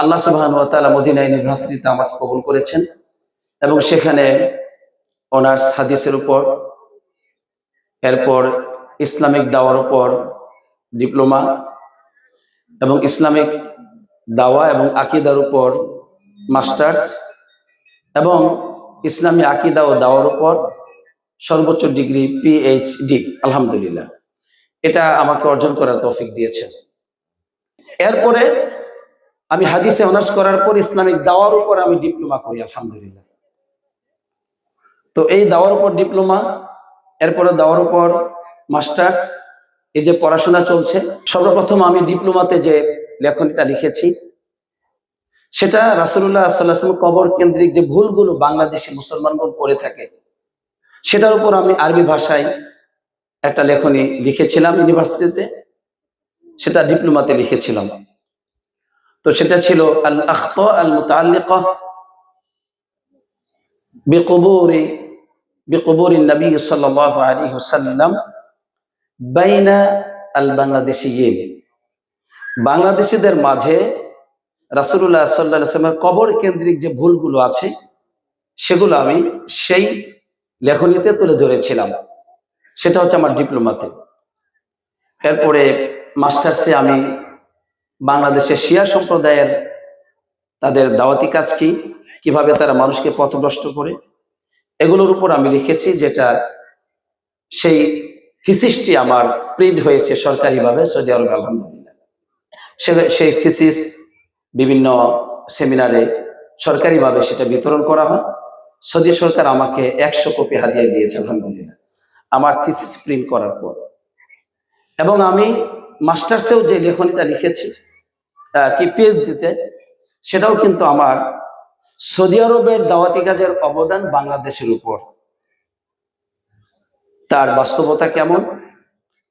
আল্লাহ সুবহানাহু ওয়া তাআলা মদিনা ইউনিভার্সিটিতে আমাকে কবুল করেছেন এবং সেখানে অনার্স হাদিসের উপর, এরপর ইসলামিক দাওয়ার উপর ডিপ্লোমা এবং ইসলামিক দাওয়া এবং আকীদার উপর মাস্টার্স এবং ইসলামী আকীদা ও দাওয়ার উপর সর্বোচ্চ ডিগ্রি পিএইচডি। আলহামদুলিল্লাহ, এটা আমাকে অর্জন করার তৌফিক দিয়েছেন। এরপরে আমি হাদিসে অনার্স করার পর ইসলামিক দাওয়ার উপর আমি ডিপ্লোমা করি, আলহামদুলিল্লাহ। তো এই দাওয়ার উপর ডিপ্লোমা, এরপরে দাওয়ার উপর মাস্টার্স, এই যে পড়াশোনা চলছে। সর্বপ্রথম আমি ডিপ্লোমাতে যে লেখনীটা লিখেছি সেটা রাসূলুল্লাহ সাল্লাল্লাহু আলাইহি ওয়াসাল্লাম কবর কেন্দ্রিক যে ভুলগুলো বাংলাদেশে মুসলমানগণ করে থাকে সেটার উপর আমি আরবি ভাষায় একটা লেখনী লিখেছিলাম ইউনিভার্সিটিতে, সেটা ডিপ্লোমাতে লিখেছিলাম। তো সেটা ছিল আল আখতা আল মুতাআল্লিকা বিকুবুরি নবী সাল্লাল্লাহু আলাইহি ওয়াসাল্লাম বাইনা আল বাংলাদেশিয়িন। বাংলাদেশিদের মাঝে রাসূলুল্লাহ সাল্লাল্লাহু আলাইহি ওয়াসাল্লামের কবর কেন্দ্রিক যে ভুলগুলো আছে সেগুলো আমি সেই লেখনীতে তুলে ধরেছিলাম। সেটা হচ্ছে আমার ডিপ্লোমাতে। এরপরে মাস্টার্সে আমি বাংলাদেশের শিয়া সম্প্রদায়ের তাদের দাওয়াতি কাজ কি, কিভাবে তারা মানুষকে পথভ্রষ্ট করে, এগুলোর উপর আমি লিখেছি, যেটা সেই থিসিসটি আমার প্রিন্ট হয়েছে সরকারিভাবে সৌদি আরবে, আলহামদুলিল্লাহ। সেই থিসিস বিভিন্ন সেমিনারে সরকারিভাবে সেটা বিতরণ করা হয়। সৌদি সরকার আমাকে 100 কপি হাদিয়া দিয়েছে, আলহামদুলিল্লাহ, আমার থিসিস প্রিন্ট করার পর। এবং আমি মাস্টার্সেও যে লেখনীটা লিখেছি কি পিএইচডিতে, সেটাও কিন্তু আমার সৌদি আরবের দাওয়াতি কাজের অবদান বাংলাদেশের উপর, তার বাস্তবতা কেমন,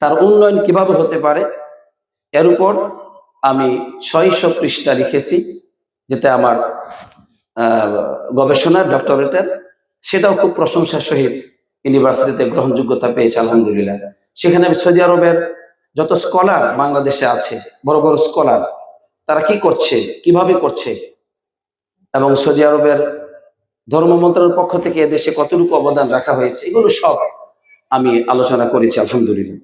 তার উন্নয়ন কিভাবে হতে পারে, এর উপর আমি 600 পৃষ্ঠা লিখেছি, যেটা আমার গবেষণা ডক্টরেটের, সেটাও খুব প্রশংসার সহিত ইউনিভার্সিটিতে গ্রহণযোগ্যতা পেয়েছে, আলহামদুলিল্লাহ। সেখানে আমি সৌদি আরবের যত স্কলার বাংলাদেশে আছে, বড় বড় স্কলার, তারা কি করছে, কিভাবে করছে, এবং সৌদি আরবের ধর্ম মন্ত্রণালয়ের পক্ষ থেকে এদেশে কতটুকু অবদান রাখা হয়েছে, এগুলো সব আমি আলোচনা করেছি, আলহামদুলিল্লাহ।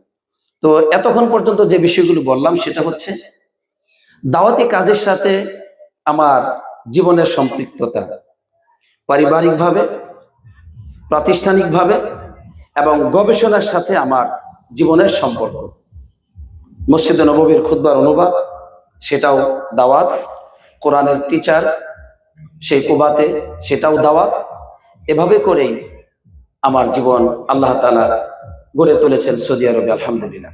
তো এতক্ষণ পর্যন্ত যে বিষয়গুলো বললাম সেটা হচ্ছে দাওয়াতি কাজের সাথে আমার জীবনের সম্পৃক্ততা, পারিবারিকভাবে, প্রাতিষ্ঠানিকভাবে এবং গবেষণার সাথে আমার জীবনের সম্পর্ক। মসজিদে নববীর খুতবার অনুবাদ, সেটাও দাওয়াত। কোরআনের টিচার সেই কুবাতে, সেটাও দাওয়াত। এভাবে করেই আমার জীবন আল্লাহ তাআলা গড়ে তুলেছেন সৌদি আরবে, আলহামদুলিল্লাহ।